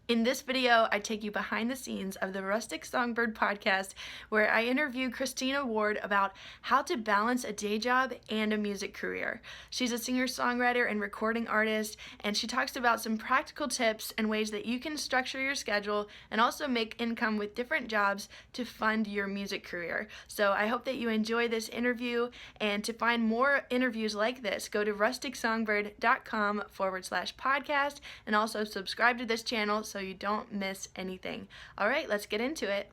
In this video, I take you behind the scenes of the Rustic Songbird Podcast, where I interview Kristina Ward about how to balance a day job and a music career. She's a singer-songwriter and recording artist, and she talks about some practical tips and ways that you can structure your schedule and also make income with different jobs to fund your music career. So I hope that you enjoy this interview, and to find more interviews like this, go to rusticsongbird.com/podcast and also subscribe to this channel so you don't miss anything. All right, let's get into it.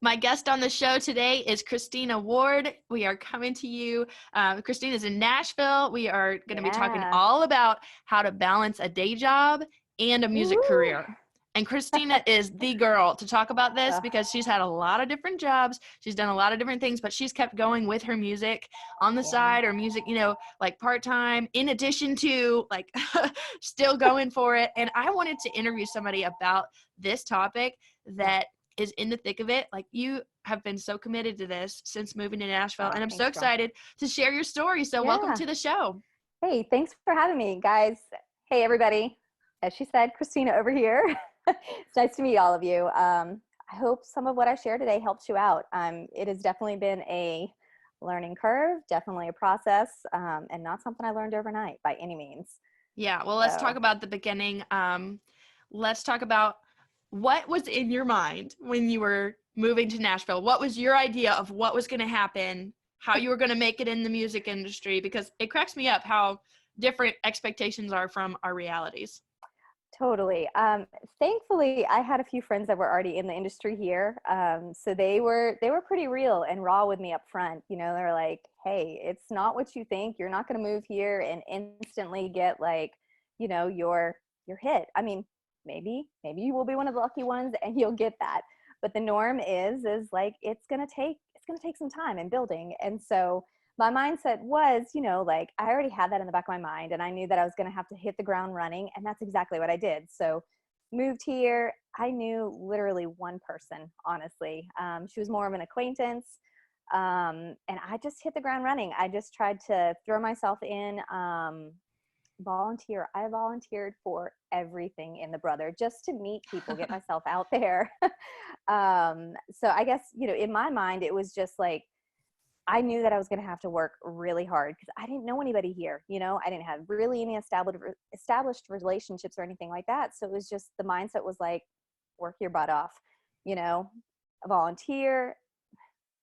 My guest on the show today is Kristina Ward. We are coming to you. Kristina's in Nashville. We are going to be talking all about how to balance a day job and a music career. And Kristina is the girl to talk about this because she's had a lot of different jobs. She's done a lot of different things, but she's kept going with her music on the side, or music, like part-time, in addition to like still going for it. And I wanted to interview somebody about this topic that is in the thick of it. Like, you have been so committed to this since moving to Nashville, and I'm so excited to share your story. So welcome to the show. Hey, thanks for having me, guys. Hey, everybody. As she said, Kristina over here. It's nice to meet all of you. I hope some of what I share today helps you out. It has definitely been a learning curve, definitely a process, and not something I learned overnight by any means. Yeah, well, let's talk about the beginning. Let's talk about what was in your mind when you were moving to Nashville. What was your idea of what was going to happen, how you were going to make it in the music industry? Because it cracks me up how different expectations are from our realities. Totally. Thankfully, I had a few friends that were already in the industry here. So they were pretty real and raw with me up front. They're like, hey, it's not what you think. You're not going to move here and instantly get like, your hit. I mean, maybe you will be one of the lucky ones and you'll get that. But the norm is like, it's going to take some time in building. And so my mindset was, like, I already had that in the back of my mind, and I knew that I was going to have to hit the ground running, and that's exactly what I did. So moved here. I knew literally one person, honestly. She was more of an acquaintance, and I just hit the ground running. I just tried to throw myself in, volunteer. I volunteered for everything in the brother just to meet people, get myself out there. So I guess, in my mind, it was just like, I knew that I was going to have to work really hard because I didn't know anybody here. I didn't have really any established relationships or anything like that. So it was just, the mindset was like, work your butt off, volunteer,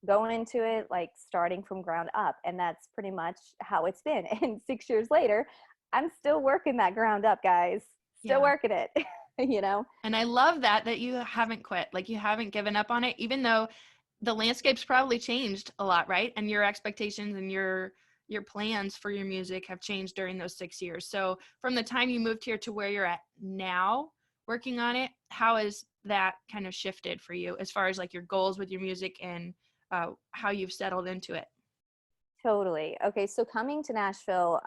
going into it, like starting from ground up. And that's pretty much how it's been. And 6 years later, I'm still working that ground up, guys. Still working it, And I love that you haven't quit. Like, you haven't given up on it, even though the landscape's probably changed a lot, right? And your expectations and your plans for your music have changed during those 6 years. So from the time you moved here to where you're at now, working on it, how has that kind of shifted for you as far as like your goals with your music and how you've settled into it? Totally. Okay. So coming to Nashville,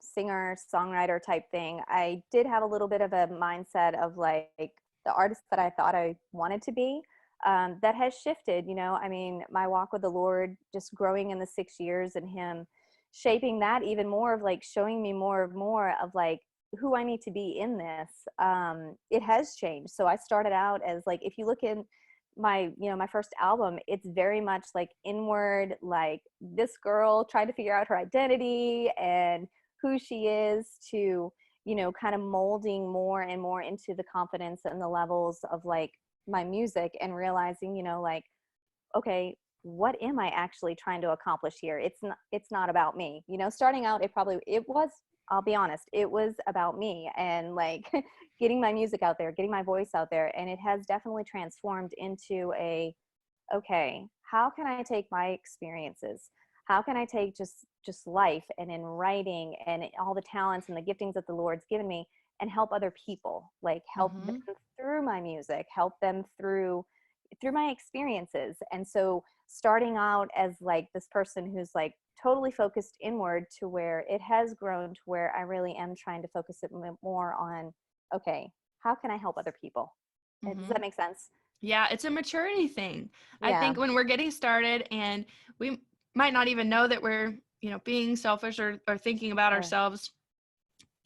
singer, songwriter type thing, I did have a little bit of a mindset of like the artist that I thought I wanted to be. That has shifted, I mean, my walk with the Lord, just growing in the 6 years and him shaping that even more, of like showing me more of like who I need to be in this. It has changed. So I started out as like, if you look in my, my first album, it's very much like inward, like this girl trying to figure out her identity and who she is, to, kind of molding more and more into the confidence and the levels of like my music, and realizing, like, okay, what am I actually trying to accomplish here? It's not about me. Starting out, it was, I'll be honest, it was about me and like getting my music out there, getting my voice out there. And it has definitely transformed into okay, how can I take my experiences? How can I take just life, and in writing and all the talents and the giftings that the Lord's given me, and help other people, like help them through my music, help them through my experiences. And so starting out as like this person who's like totally focused inward, to where it has grown to where I really am trying to focus it more on, okay, how can I help other people? Does that make sense? Yeah, it's a maturity thing. I think when we're getting started and we might not even know that we're, being selfish or thinking about ourselves,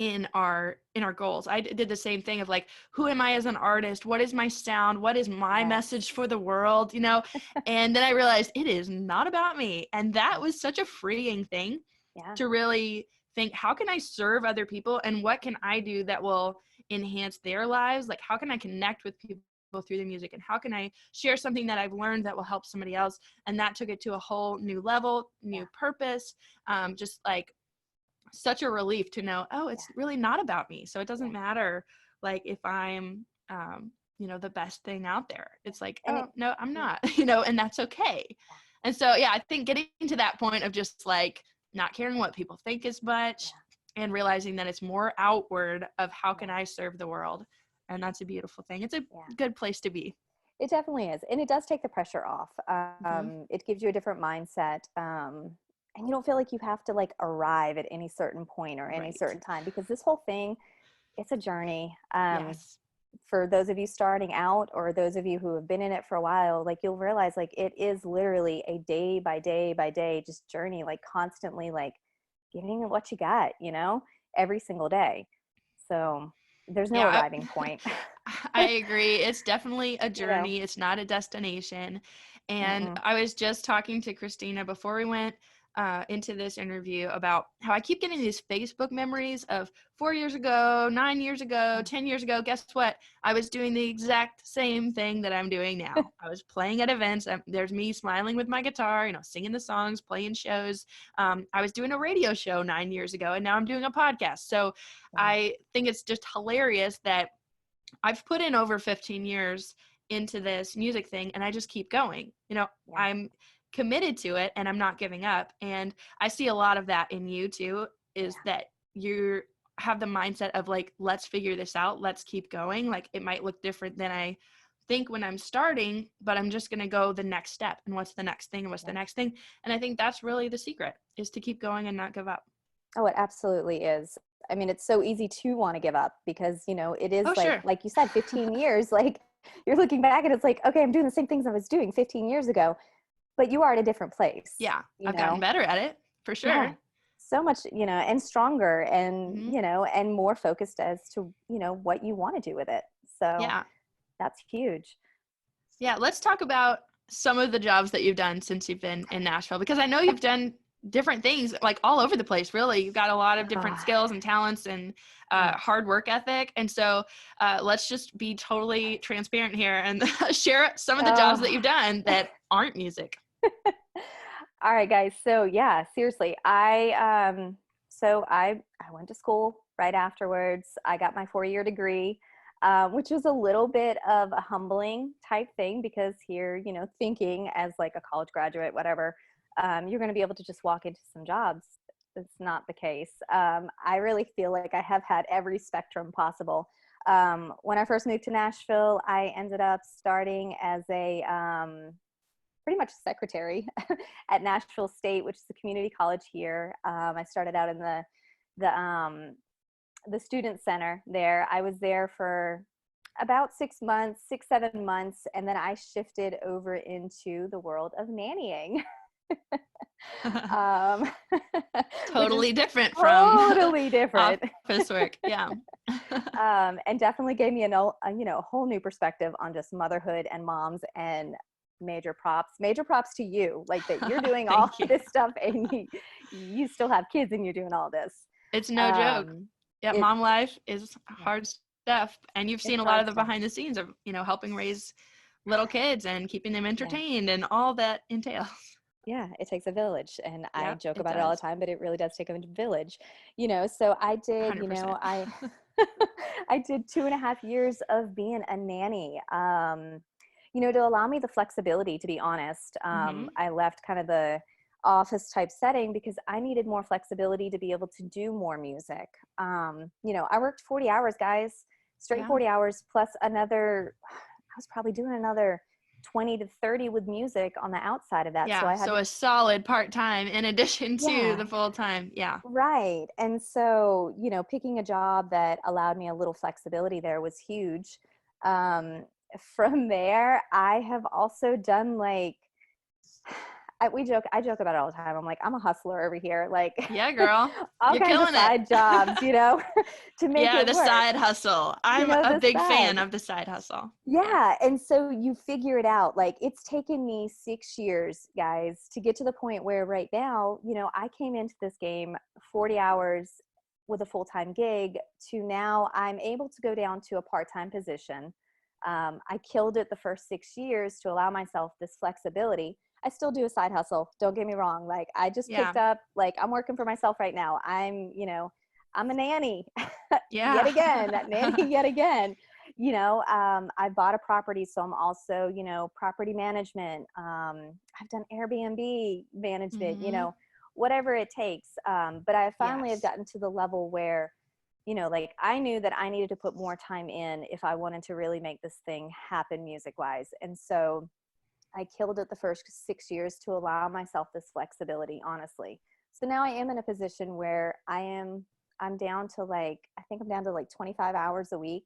in our goals. I did the same thing of like, who am I as an artist? What is my sound? What is my message for the world? And then I realized it is not about me. And that was such a freeing thing to really think, how can I serve other people, and what can I do that will enhance their lives? Like, how can I connect with people through the music, and how can I share something that I've learned that will help somebody else? And that took it to a whole new level, new purpose, just like such a relief to know, oh, it's really not about me. So it doesn't matter like if I'm the best thing out there. It's like, no, I'm not, and that's okay. And so I think getting to that point of just like not caring what people think as much, and realizing that it's more outward of how can I serve the world. And that's a beautiful thing. It's a good place to be. It definitely is. And it does take the pressure off. It gives you a different mindset. And you don't feel like you have to like arrive at any certain point or any certain time, because this whole thing, it's a journey. For those of you starting out, or those of you who have been in it for a while, like you'll realize like it is literally a day by day by day just journey, like constantly like giving it what you got, every single day. So there's no arriving point. I agree. It's definitely a journey. It's not a destination. And I was just talking to Kristina before we went into this interview about how I keep getting these Facebook memories of 4 years ago, 9 years ago, 10 years ago. Guess what? I was doing the exact same thing that I'm doing now. I was playing at events. There's me smiling with my guitar, singing the songs, playing shows. I was doing a radio show 9 years ago, and now I'm doing a podcast. So I think it's just hilarious that I've put in over 15 years into this music thing, and I just keep going. I'm committed to it, and I'm not giving up. And I see a lot of that in you too, is that you have the mindset of like, let's figure this out. Let's keep going. Like, it might look different than I think when I'm starting, but I'm just going to go the next step. And what's the next thing? And what's the next thing? And I think that's really the secret, is to keep going and not give up. Oh, it absolutely is. I mean, it's so easy to want to give up, because, it is like you said, 15 years, like you're looking back and it's like, okay, I'm doing the same things I was doing 15 years ago, but you are at a different place. Yeah. I've gotten better at it, for sure. Yeah. So much, and stronger, and, and more focused as to, what you want to do with it. So that's huge. Yeah. Let's talk about some of the jobs that you've done since you've been in Nashville, because I know you've done different things like all over the place, really. You've got a lot of different skills and talents and hard work ethic. And so let's just be totally transparent here and share some of the jobs that you've done that aren't music. All right, guys. So seriously, I went to school right afterwards. I got my 4-year degree, which was a little bit of a humbling type thing, because here, thinking as like a college graduate, whatever, you're going to be able to just walk into some jobs. It's not the case. I really feel like I have had every spectrum possible. When I first moved to Nashville, I ended up starting as a pretty much secretary at Nashville State, which is a community college here. I started out in the student center there. I was there for about 6-7 months, and then I shifted over into the world of nannying. Totally different from office work. And definitely gave me a whole new perspective on just motherhood and moms, and major props to you, like that you're doing all this stuff, and you still have kids and you're doing all this. It's no joke. Mom life is hard stuff, and you've seen a lot of the behind the scenes of helping raise little kids and keeping them entertained and all that entails. Yeah, it takes a village, and I joke about it all the time, but it really does take a village, so I did 100%. I did 2.5 years of being a nanny, to allow me the flexibility, to be honest. I left kind of the office type setting because I needed more flexibility to be able to do more music. I worked 40 hours, guys, straight 40 hours, plus another, I was probably doing another 20 to 30 with music on the outside of that. So a solid part-time in addition to the full-time. Right. And so, picking a job that allowed me a little flexibility there was huge. From there, I have also done I joke about it all the time. I'm like, I'm a hustler over here. Like, Yeah, girl. all You're kinds of killing it. side jobs, to make Yeah, it the work, side hustle. I'm a the big fan side. of the side hustle. Yeah. Yeah. And so you figure it out. Like, it's taken me 6 years, guys, to get to the point where right now, I came into this game 40 hours with a full-time gig to now I'm able to go down to a part-time position. I killed it the first 6 years to allow myself this flexibility. I still do a side hustle. Don't get me wrong. Like, I just Yeah. picked up, like, I'm working for myself right now. I'm a nanny yet Yeah. again, nanny yet again. I bought a property, so I'm also, property management. I've done Airbnb management, Hmm. whatever it takes. But I finally have Yes. gotten to the level where, like, I knew that I needed to put more time in if I wanted to really make this thing happen music wise. And so I killed it the first 6 years to allow myself this flexibility, honestly. So now I am in a position where I'm down to I think I'm down to 25 hours a week.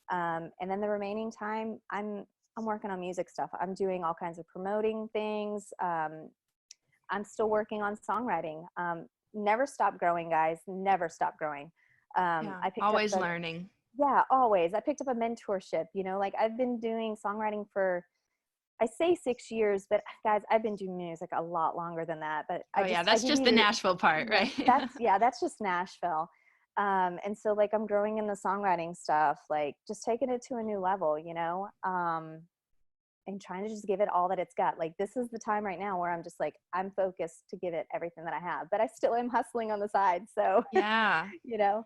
And then the remaining time I'm working on music stuff. I'm doing all kinds of promoting things. I'm still working on songwriting. Never stop growing, guys. Never stop growing. Yeah. I picked up Always learning. yeah, always. I picked up a mentorship, I've been doing songwriting for, I say 6 years, but guys, I've been doing music a lot longer than that. But Oh yeah, I that's give just you the Nashville part, yeah, right? that's just Nashville. And so I'm growing in the songwriting stuff, just taking it to a new level, and trying to just give it all that it's got. Like, this is the time right now where I'm just I'm focused to give it everything that I have, but I still am hustling on the side. So, Yeah. you know,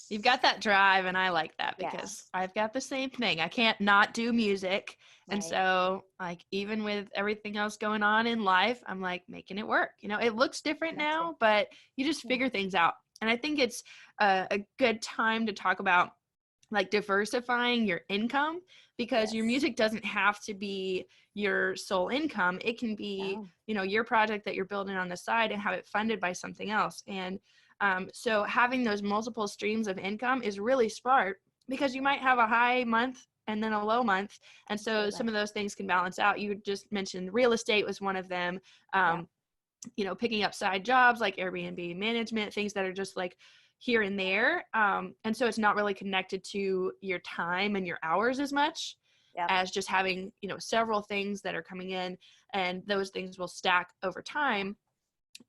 You've got that drive, and I like that yeah, because I've got the same thing. I can't not do music. And right. so, even with everything else going on in life, I'm making it work. It looks different Got to. now, but you just Yeah. figure things out. And I think it's a good time to talk about diversifying your income, because your Yes. music doesn't have to be your sole income. It can be, No. your project that you're building on the side and have it funded by something else. And so having those multiple streams of income is really smart, because you might have a high month and then a low month. And so Absolutely. some of those things can balance out. You just mentioned real estate was one of them. Yeah. Picking up side jobs like Airbnb management, things that are just here and there. And so it's not really connected to your time and your hours as much Yep. as just having, several things that are coming in, and those things will stack over time.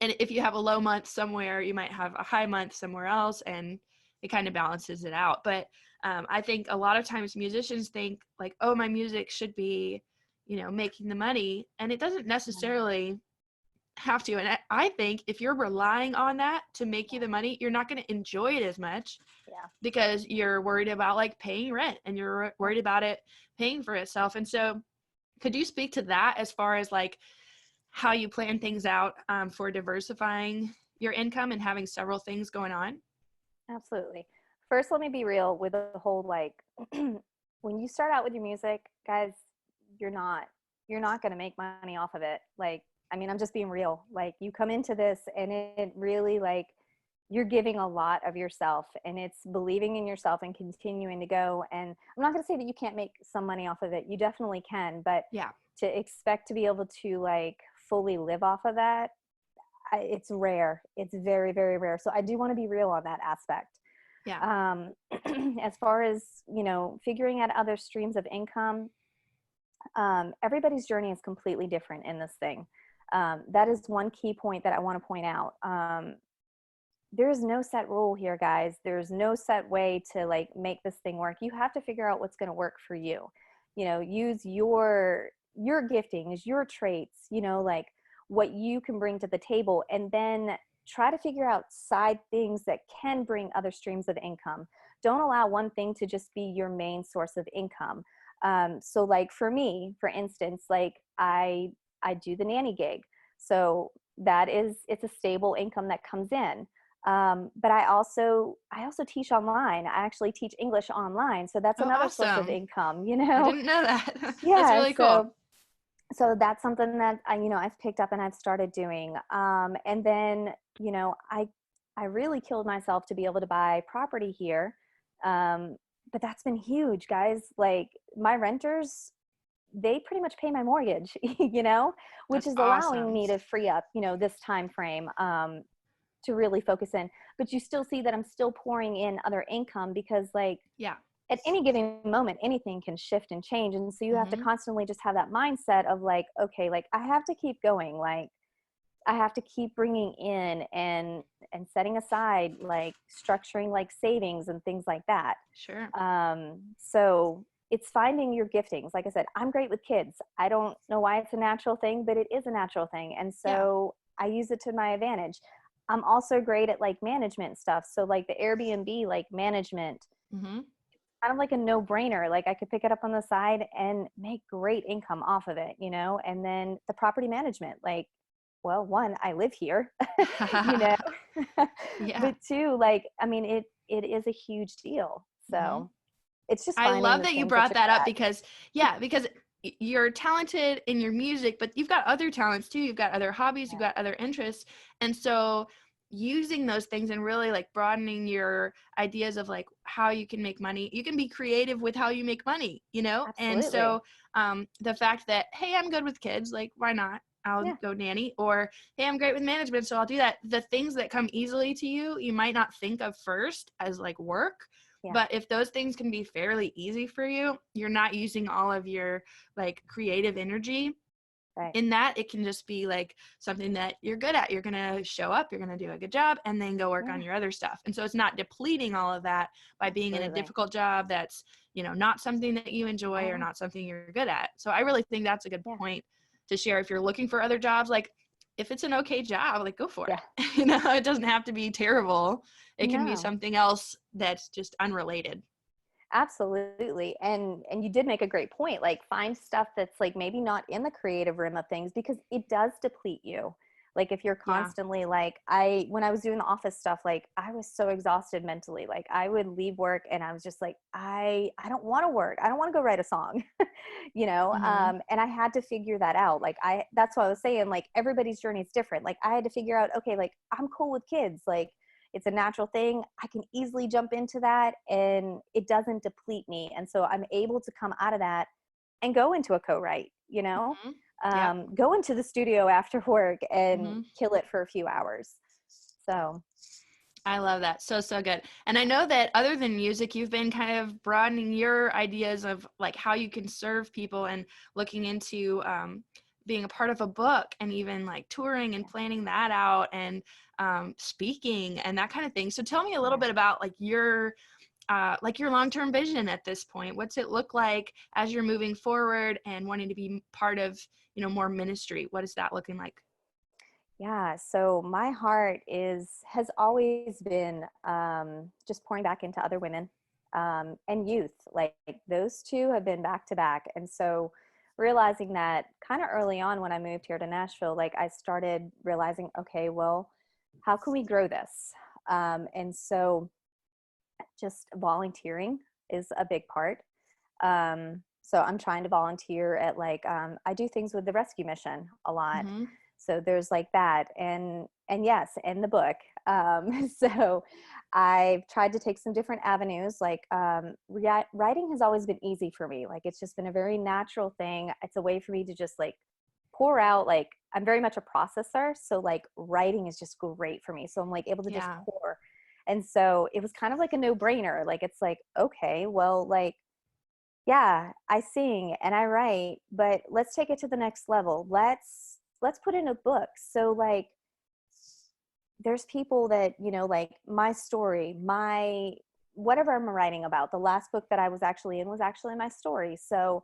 And if you have a low month somewhere, you might have a high month somewhere else, and it kind of balances it out. But I think a lot of times musicians think oh, my music should be, making the money, and it doesn't necessarily have to. And I think if you're relying on that to make you the money, you're not going to enjoy it as much, Yeah. because you're worried about paying rent, and you're Yep. worried about it paying for itself. And so could you speak to that as far as how you plan things out for diversifying your income and having several things going on? Absolutely. First, let me be real with the whole when you start out with your music, guys, you're not you're not going to make money off of it. I mean, I'm just being real. You come into this and it really you're giving a lot of yourself, and it's believing in yourself and continuing to go. And I'm not going to say that you can't make some money off of it. You definitely can, but Yeah. to expect to be able to fully live off of that, it's rare. It's very, very rare. So I do want to be real on that aspect. Yeah. As far as, figuring out other streams of income, everybody's journey is completely different in this thing. That is one key point that I want to point out. There's no set rule here, guys. There's no set way to make this thing work. You have to figure out what's going to work for you. Use your giftings, your traits, what you can bring to the table, and then try to figure out side things that can bring other streams of income. Don't allow one thing to just be your main source of income. So for me, for instance, I do the nanny gig. So it's a stable income that comes in. But I also teach online. I actually teach English online. So that's Oh, another source of awesome. income, I didn't know that. That's Yeah. really cool. So that's something that I've picked up and I've started doing. And then, I really killed myself to be able to buy property here. But that's been huge, guys. My renters, they pretty much pay my mortgage, which That's is allowing awesome. me to free up, this time frame to really focus in. But you still see that I'm still pouring in other income because like Yeah. at any given moment, anything can shift and change. And so you have to Mm-hmm. constantly just have that mindset of like, okay, like I have to keep going. Like I have to keep bringing in and setting aside, like structuring like savings and things like that. Sure. So it's finding your giftings. Like I said, I'm great with kids. I don't know why it's a natural thing, but it is a natural thing. And Yeah. so I use it to my advantage. I'm also great at like management stuff. So like the Airbnb, like management, Mm-hmm. kind of like a no-brainer. Like I could pick it up on the side and make great income off of it, and then the property management, like, well, one, I live here, you know, Yeah. but two, like, I mean, it is a huge deal. Mm-hmm. So it's just I finding love the that you things that brought you're that good up at. because, yeah, because you're talented in your music, but you've got other talents too. You've got other hobbies, you've Yeah. got other interests. And so using those things and really like broadening your ideas of like how you can make money, you can be creative with how you make money, And Absolutely. so the fact that, hey, I'm good with kids, like, why not? I'll Yeah. go nanny. Or, hey, I'm great with management, so I'll do that. The things that come easily to you, you might not think of first as like work. Yeah. But if those things can be fairly easy for you, you're not using all of your like creative energy Right. in that. It can just be like something that you're good at. You're going to show up, you're going to do a good job, and then go work Yeah. on your other stuff. And so it's not depleting all of that by being in a Absolutely. difficult job that's, not something that you enjoy or Yeah. not something you're good at. So I really think that's a good Yeah. point to share. If you're looking for other jobs, like if it's an okay job, like go for Yeah. it. It doesn't have to be terrible. It can be No. something else that's just unrelated. Absolutely. And you did make a great point. Like find stuff that's like maybe not in the creative realm of things because it does deplete you. Like if you're Yeah. constantly like when I was doing the office stuff, like I was so exhausted mentally. Like I would leave work and I was just like, I don't want to work. I don't want to go write a song. Mm-hmm. And I had to figure that out. Like that's what I was saying, like everybody's journey is different. Like I had to figure out, okay, like I'm cool with kids. Like it's a natural thing. I can easily jump into that and it doesn't deplete me. And so I'm able to come out of that and go into a co-write, Mm-hmm. Yep. go into the studio after work and Mm-hmm. kill it for a few hours. So I love that. So, so good. And I know that other than music, you've been kind of broadening your ideas of like how you can serve people and looking into being a part of a book and even like touring and planning that out and speaking and that kind of thing. So tell me a little yeah. bit about like your long-term vision at this point. What's it look like as you're moving forward and wanting to be part of, more ministry? What is that looking like? Yeah, so my heart has always been just pouring back into other women and youth. Like those two have been back to back, and so realizing that kind of early on when I moved here to Nashville, like I started realizing, okay, well, how can we grow this? And so just volunteering is a big part. So I'm trying to volunteer at like I do things with the rescue mission a lot. Mm-hmm. So there's like that, and yes, in the book. So I've tried to take some different avenues. Like writing has always been easy for me. Like it's just been a very natural thing. It's a way for me to just like pour out. Like I'm very much a processor, so like writing is just great for me. So I'm like able to just Yeah. pour. And so it was kind of like a no-brainer. Like it's like, okay, well, like yeah, I sing and I write, but let's take it to the next level. Let's put in a book. So like there's people that, like my story, my whatever I'm writing about. The last book that I was actually in was actually my story. So,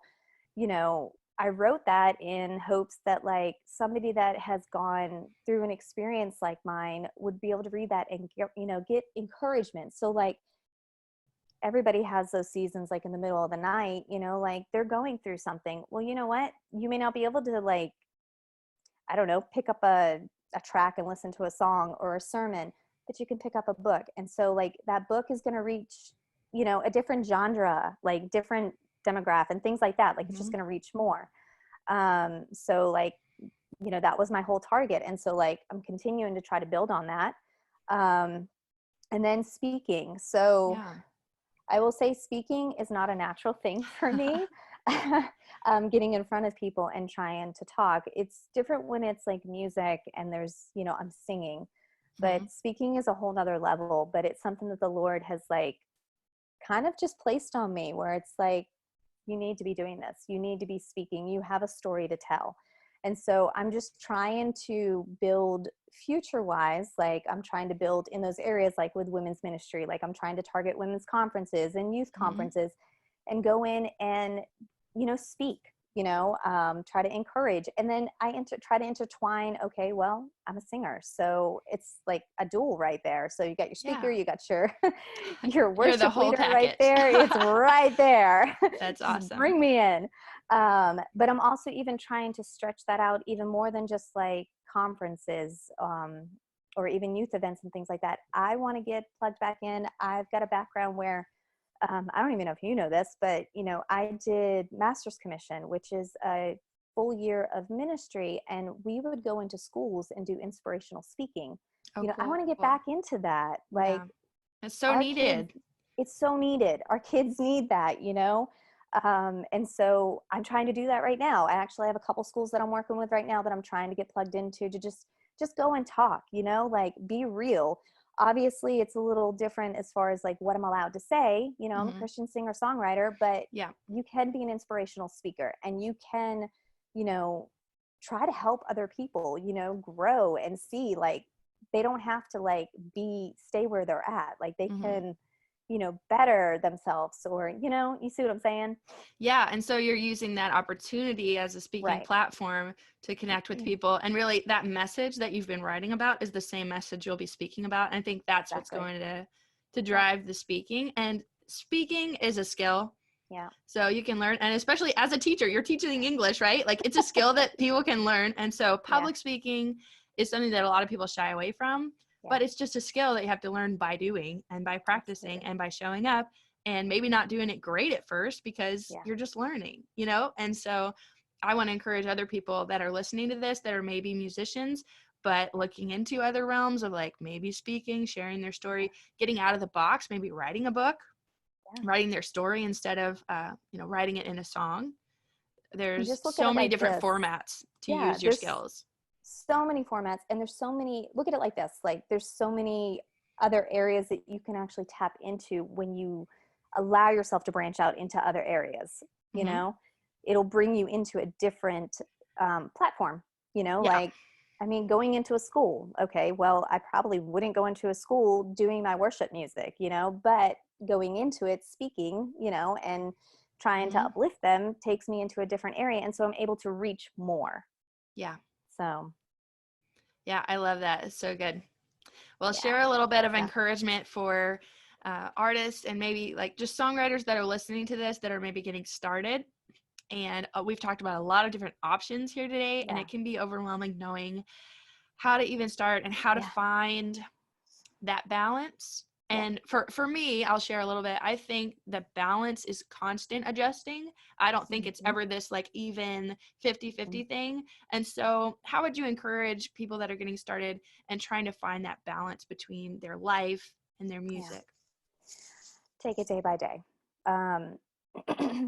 I wrote that in hopes that like somebody that has gone through an experience like mine would be able to read that and get encouragement. So like everybody has those seasons like in the middle of the night, like they're going through something. Well, you know what? You may not be able to like, I don't know, pick up a track and listen to a song or a sermon, but you can pick up a book. And so like that book is going to reach, a different genre, like different demographic and things like that. Like it's just Mm-hmm. going to reach more. So like, that was my whole target. And so like, I'm continuing to try to build on that. And then speaking. So Yeah. I will say speaking is not a natural thing for me. getting in front of people and trying to talk. It's different when it's like music and there's, I'm singing, but speaking is a whole nother level. But it's something that the Lord has like kind of just placed on me, where it's like, you need to be doing this. You need to be speaking. You have a story to tell. And so I'm just trying to build future wise, like I'm trying to build in those areas, like with women's ministry, like I'm trying to target women's conferences and youth conferences and go in and, speak, try to encourage. And then I try to intertwine, okay, well, I'm a singer. So it's like a duel right there. So you got your speaker, you got your You're worship the whole leader package. right there. It's right there. That's awesome. Bring me in. But I'm also even trying to stretch that out even more than just like conferences, or even youth events and things like that. I want to get plugged back in. I've got a background where I don't even know if you know this, but I did Master's Commission, which is a full year of ministry, and we would go into schools and do inspirational speaking. Cool. I want to get back into that. Like, it's so needed. It's so needed. Our kids need that, and so I'm trying to do that right now. I actually have a couple schools that I'm working with right now that I'm trying to get plugged into to just go and talk, like be real. Obviously it's a little different as far as like what I'm allowed to say. I'm a Christian singer songwriter, but you can be an inspirational speaker, and you can, try to help other people, grow and see, like, they don't have to like stay where they're at. Like they can, better themselves, or, you see what I'm saying? Yeah. And so you're using that opportunity as a speaking platform to connect with people. And really that message that you've been writing about is the same message you'll be speaking about. And I think that's what's going to drive the speaking. And speaking is a skill. Yeah. So you can learn, and especially as a teacher, you're teaching English, right? Like it's a skill that people can learn. And so public speaking is something that a lot of people shy away from. But it's just a skill that you have to learn by doing and by practicing and by showing up, and maybe not doing it great at first because you're just learning, And so I want to encourage other people that are listening to this that are maybe musicians, but looking into other realms of like maybe speaking, sharing their story, getting out of the box, maybe writing a book, writing their story instead of, writing it in a song. There's so many different formats to use your skills. So many formats, and there's so many, look at it like this, like there's so many other areas that you can actually tap into when you allow yourself to branch out into other areas. It'll bring you into a different platform, like, I mean, going into a school, okay, well, I probably wouldn't go into a school doing my worship music, but going into it, speaking, and trying to uplift them takes me into a different area. And so I'm able to reach more. Yeah. So. Yeah, I love that. It's so good. Well, share a little bit of encouragement for artists and maybe like just songwriters that are listening to this that are maybe getting started. And we've talked about a lot of different options here today, and it can be overwhelming knowing how to even start and how to find that balance. And for me, I'll share a little bit. I think the balance is constant adjusting. I don't think it's ever this like even 50-50 thing. And so how would you encourage people that are getting started and trying to find that balance between their life and their music? Take it day by day.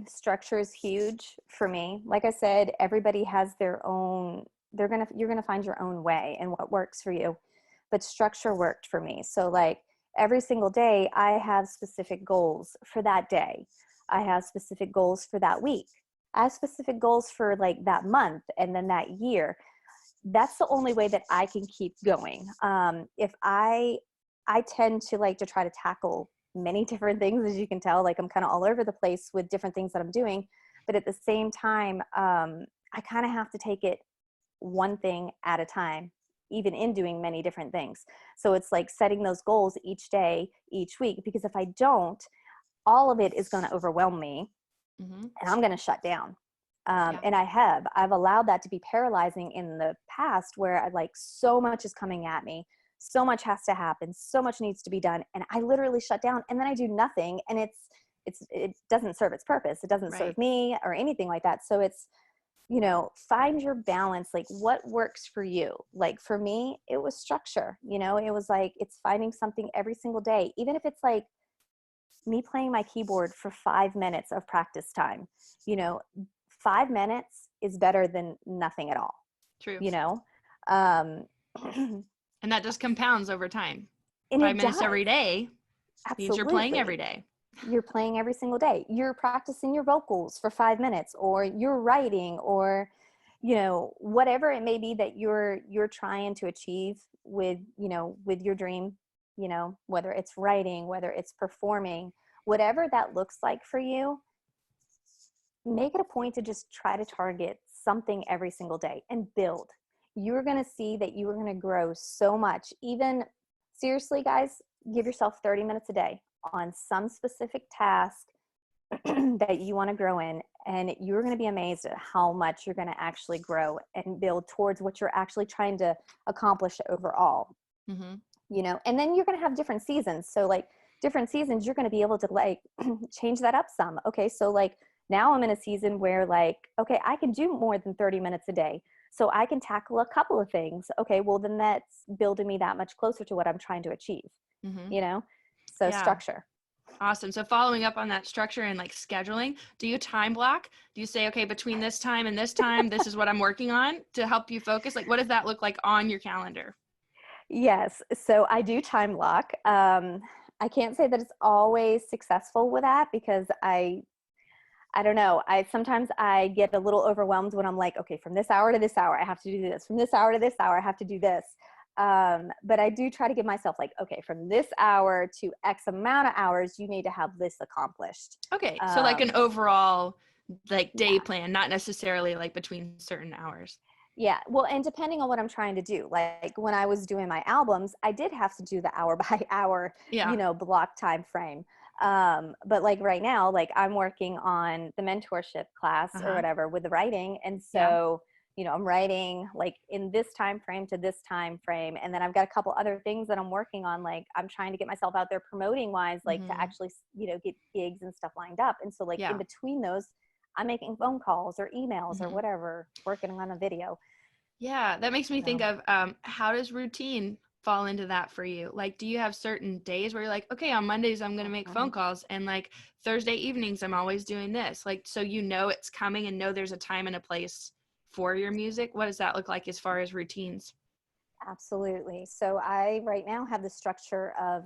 Structure is huge for me. Like I said, everybody has their own, you're going to find your own way and what works for you. But structure worked for me. So like, every single day, I have specific goals for that day. I have specific goals for that week. I have specific goals for like that month and then that year. That's the only way that I can keep going. If I tend to like to try to tackle many different things, as you can tell, like I'm kind of all over the place with different things that I'm doing. But at the same time, I kind of have to take it one thing at a time, even in doing many different things. So it's like setting those goals each day, each week, because if I don't, all of it is going to overwhelm me and I'm going to shut down. And I've allowed that to be paralyzing in the past, where I like so much is coming at me, so much has to happen, so much needs to be done. And I literally shut down and then I do nothing. And it doesn't serve its purpose. It doesn't serve me or anything like that. So it's, find your balance, like what works for you. Like for me, it was structure, it was like, it's finding something every single day, even if it's like me playing my keyboard for 5 minutes of practice time, 5 minutes is better than nothing at all. True. Um, And that just compounds over time. and 5 minutes every day means you're playing Absolutely. every day. You're playing every single day. You're practicing your vocals for 5 minutes, or you're writing, or whatever it may be that you're trying to achieve with with your dream, whether it's writing, whether it's performing, whatever that looks like for you. Make it a point to just try to target something every single day and build. You're going to see that you are going to grow so much. Even seriously, guys, give yourself 30 minutes a day on some specific task that you want to grow in, and you're going to be amazed at how much you're going to actually grow and build towards what you're actually trying to accomplish overall. Mm-hmm. And then you're going to have different seasons. So like different seasons, you're going to be able to like change that up some. Okay. So like now I'm in a season where like, okay, I can do more than 30 minutes a day. So I can tackle a couple of things. Okay. Well, then that's building me that much closer to what I'm trying to achieve, So Yeah. Structure. Awesome. So following up on that structure and like scheduling, do you time block? Do you say, okay, between this time and this time, this is what I'm working on to help you focus? Like, what does that look like on your calendar? Yes. So I do time block. I can't say that it's always successful with that, because I don't know. Sometimes I get a little overwhelmed when I'm like, okay, from this hour to this hour, I have to do this. From this hour to this hour, I have to do this. But I do try to give myself like, okay, from this hour to X amount of hours, you need to have this accomplished. Okay. So like an overall like day plan, not necessarily like between certain hours. Yeah. Well, and depending on what I'm trying to do, like when I was doing my albums, I did have to do the hour by hour, block time frame. But like right now, like I'm working on the mentorship class or whatever with the writing. And so, I'm writing like in this time frame to this time frame. And then I've got a couple other things that I'm working on. Like I'm trying to get myself out there promoting wise, like to actually, get gigs and stuff lined up. And so like in between those, I'm making phone calls or emails or whatever, working on a video. Yeah. That makes me think of, how does routine fall into that for you? Like, do you have certain days where you're like, okay, on Mondays, I'm going to make phone calls, and like Thursday evenings, I'm always doing this, like, so it's coming and know there's a time and a place for your music? What does that look like as far as routines? Absolutely. So I right now have the structure of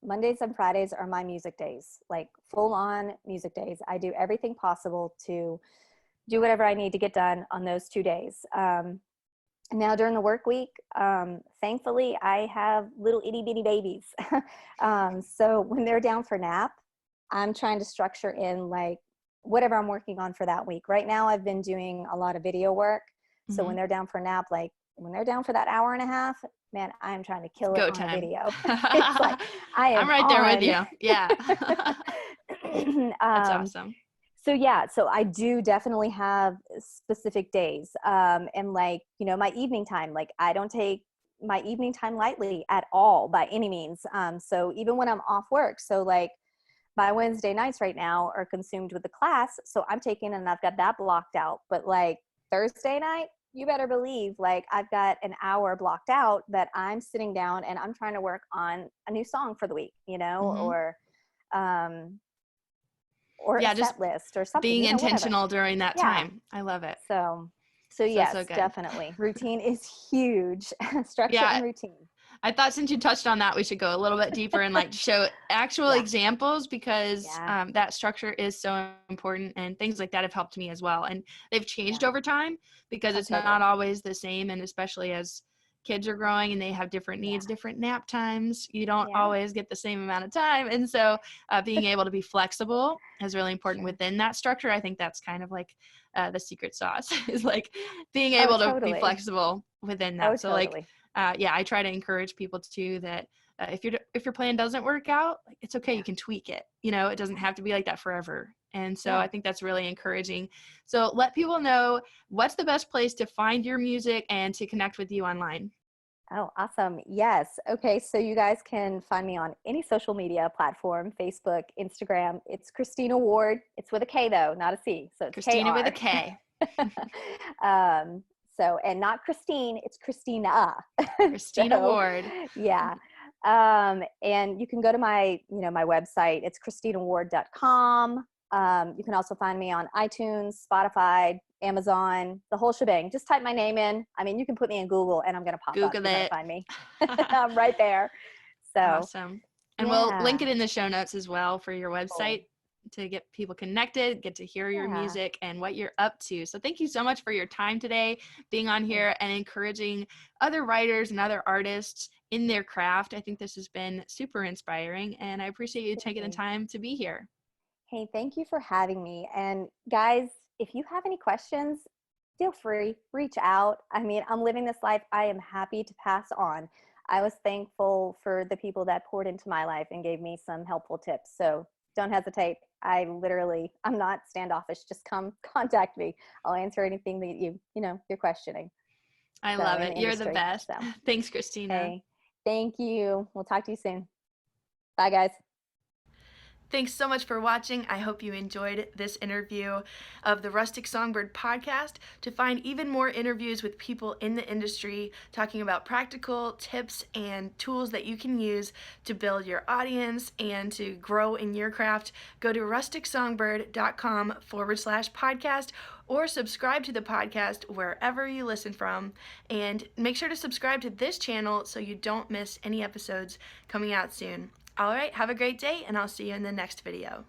Mondays and Fridays are my music days, like full on music days. I do everything possible to do whatever I need to get done on those 2 days. Now during the work week, thankfully I have little itty bitty babies. So when they're down for nap, I'm trying to structure in like whatever I'm working on for that week. Right now I've been doing a lot of video work. So when they're down for nap, like when they're down for that hour and a half, man, I'm trying to kill it on a video. It's like I'm right there with you. Yeah. That's awesome. So yeah, so I do definitely have specific days. And like, my evening time, like I don't take my evening time lightly at all by any means. So even when I'm off work, so like my Wednesday nights right now are consumed with the class. So I'm taking and I've got that blocked out. But like Thursday night, you better believe like I've got an hour blocked out that I'm sitting down and I'm trying to work on a new song for the week, or a just set list or something. Being intentional during that time. I love it. So yes, definitely. Routine is huge. Structure and routine. I thought since you touched on that, we should go a little bit deeper and like show actual examples, because that structure is so important, and things like that have helped me as well. And they've changed over time, because it's not always the same. And especially as kids are growing and they have different needs, different nap times, you don't always get the same amount of time. And so being able to be flexible is really important within that structure. I think that's kind of like the secret sauce is like being able to be flexible within that. So like, I try to encourage people too that if your plan doesn't work out, like, it's okay. You can tweak it. It doesn't have to be like that forever. And so I think that's really encouraging. So let people know, what's the best place to find your music and to connect with you online? Oh, awesome. Yes. Okay. So you guys can find me on any social media platform, Facebook, Instagram. It's Kristina Ward. It's with a K though, not a C. So it's Kristina K-R. with a K. So, and not Christine, it's Kristina. Kristina Ward. Yeah. And you can go to my, my website. It's KristinaWard.com. You can also find me on iTunes, Spotify, Amazon, the whole shebang. Just type my name in. I mean, you can put me in Google and I'm going to pop up. Google You're going to it. find me. I'm right there. So Awesome. And we'll link it in the show notes as well for your website to get people connected, get to hear your music and what you're up to. So thank you so much for your time today, being on here and encouraging other writers and other artists in their craft. I think this has been super inspiring, and I appreciate you taking the time to be here. Hey, thank you for having me. And guys, if you have any questions, feel free, reach out. I mean, I'm living this life I am happy to pass on. I was thankful for the people that poured into my life and gave me some helpful tips. So don't hesitate. I'm not standoffish. Just come contact me. I'll answer anything that you're questioning. I love it. You're the best. So. Thanks, Kristina. Hey, thank you. We'll talk to you soon. Bye, guys. Thanks so much for watching. I hope you enjoyed this interview of the Rustic Songbird Podcast. To find even more interviews with people in the industry talking about practical tips and tools that you can use to build your audience and to grow in your craft, go to rusticsongbird.com/podcast or subscribe to the podcast wherever you listen from. And make sure to subscribe to this channel so you don't miss any episodes coming out soon. All right, have a great day, and I'll see you in the next video.